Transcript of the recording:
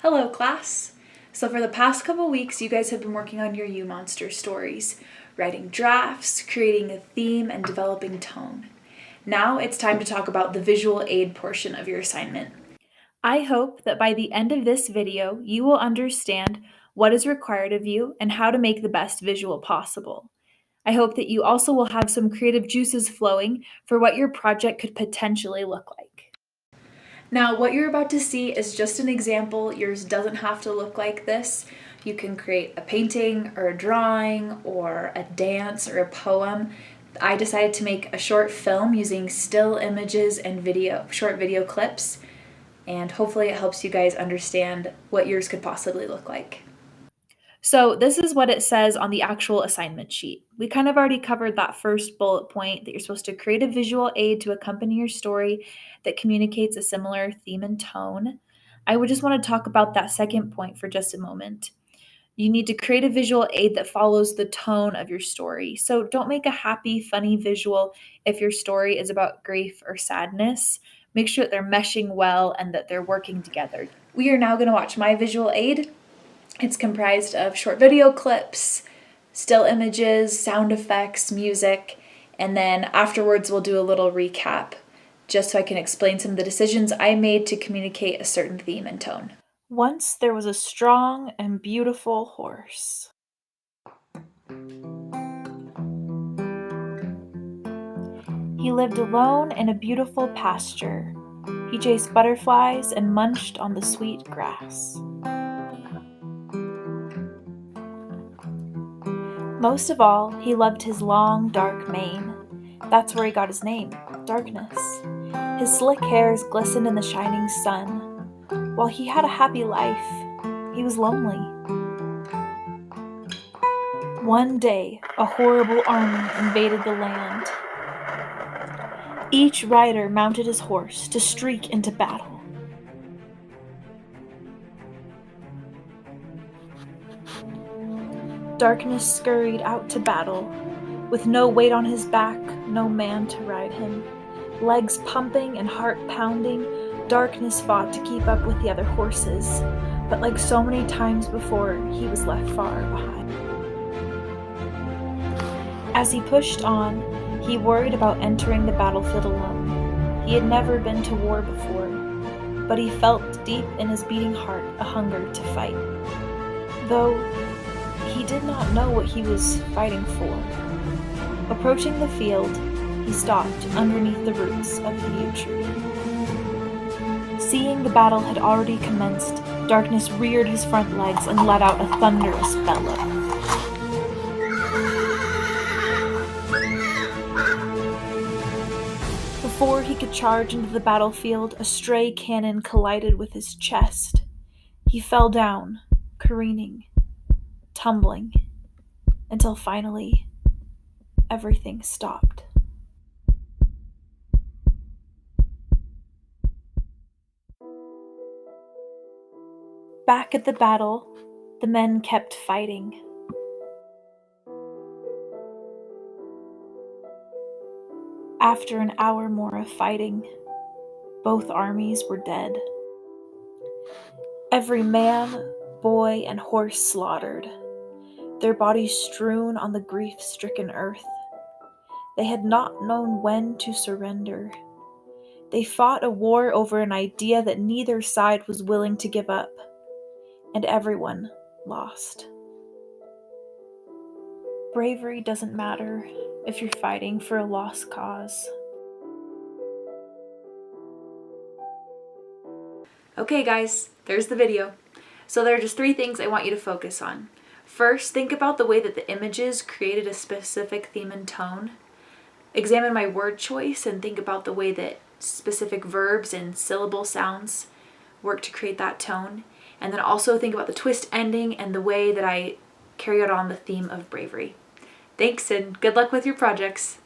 Hello, class! So for the past couple weeks, you guys have been working on your U-Monster stories, writing drafts, creating a theme, and developing tone. Now it's time to talk about the visual aid portion of your assignment. I hope that by the end of this video, you will understand what is required of you and how to make the best visual possible. I hope that you also will have some creative juices flowing for what your project could potentially look like. Now, what you're about to see is just an example. Yours doesn't have to look like this. You can create a painting or a drawing or a dance or a poem. I decided to make a short film using still images and short video clips, and hopefully it helps you guys understand what yours could possibly look like. So this is what it says on the actual assignment sheet. We kind of already covered that first bullet point that you're supposed to create a visual aid to accompany your story that communicates a similar theme and tone. I would just want to talk about that second point for just a moment. You need to create a visual aid that follows the tone of your story. So don't make a happy, funny visual if your story is about grief or sadness. Make sure that they're meshing well and that they're working together. We are now going to watch my visual aid. It's comprised of short video clips, still images, sound effects, music, and then afterwards we'll do a little recap just so I can explain some of the decisions I made to communicate a certain theme and tone. Once there was a strong and beautiful horse. He lived alone in a beautiful pasture. He chased butterflies and munched on the sweet grass. Most of all, he loved his long, dark mane. That's where he got his name, Darkness. His slick hairs glistened in the shining sun. While he had a happy life, he was lonely. One day, a horrible army invaded the land. Each rider mounted his horse to streak into battle. Darkness scurried out to battle. With no weight on his back, no man to ride him. Legs pumping and heart pounding, Darkness fought to keep up with the other horses, but like so many times before, he was left far behind. As he pushed on, he worried about entering the battlefield alone. He had never been to war before, but he felt deep in his beating heart a hunger to fight. Though he did not know what he was fighting for. Approaching the field, he stopped underneath the roots of the yew tree. Seeing the battle had already commenced, Darkness reared his front legs and let out a thunderous bellow. Before he could charge into the battlefield, a stray cannon collided with his chest. He fell down, careening, tumbling, until finally everything stopped. Back at the battle, the men kept fighting. After an hour more of fighting, both armies were dead. Every man, boy, and horse slaughtered, their bodies strewn on the grief-stricken earth. They had not known when to surrender. They fought a war over an idea that neither side was willing to give up, and everyone lost. Bravery doesn't matter if you're fighting for a lost cause. Okay guys, there's the video. So there are just 3 things I want you to focus on. First, think about the way that the images created a specific theme and tone. Examine my word choice and think about the way that specific verbs and syllable sounds work to create that tone. And then also think about the twist ending and the way that I carry out on the theme of bravery. Thanks and good luck with your projects.